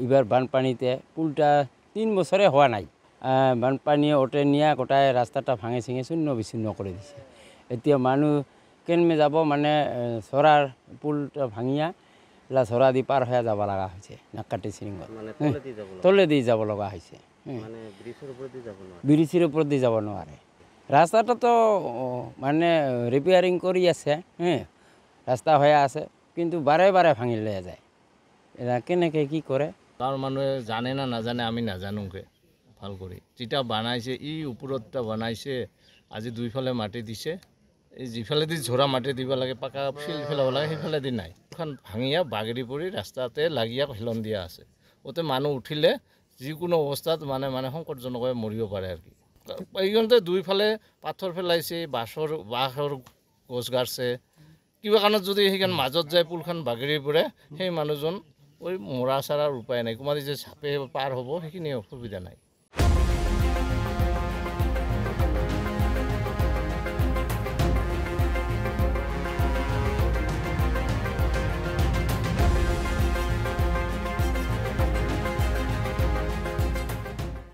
এবার বানপানিতে পুলটা 3 বছরে হওয়া নাই বানপানি ওটে নিয়ে গোটায় রাস্তাটা ভাঙে ছিঙে শূন্য বিচ্ছিন্ন করে দিছে এতিয়া মানুষ কেনমে যাব মানে সরার পুলটা ভাঙিয়া সরা দি পার হয়ে যাব লাগা হয়েছে নাকাটি শৃঙ্গ তলে দিয়ে যাব লগা হয়েছে ব্রিজের উপর দিয়ে যাব নোৱাৰে রাস্তাটা তো মানে রিপেয়ারিং করি আছে রাস্তা হয়ে আছে কিন্তু বারে বারে ভাঙি লয়ে যায় এরা কেনেকে কি করে তার মানুহে জানে না নাজানে আমি নাজানোকে ভাল কৰি যেটা বানাইছে ই ওপৰতটা বানাইছে আজি দুইফালে মাটি দিছে এই যিফালেদি ঝৰা মাটি দিব লাগে পাকা ফিল্ড পেলাব লাগে সেইফালেদি নাই এখন ভাঙিয়া বাগৰি পৰি ৰাস্তাতে লাগিয়া হেলন দিয়া আছে ওতে মানুহ উঠিলে যিকোনো অৱস্থাত মানে সংকটজনকভাৱে মৰিব পাৰে আৰু কি এইখনতে দুইফালে পাথৰ পেলাইছে বাঁহৰ গছ গাড়ছে কিবা কাৰণত যদি সেইখন মাজত যায় পুলখন বাগৰি পৰে সেই মানুহজন ওই মৰা চাৰাৰ উপায় নাই কুমাৰী যে চাপে পাৰ হ'ব সেইখিনি অসুবিধা নাই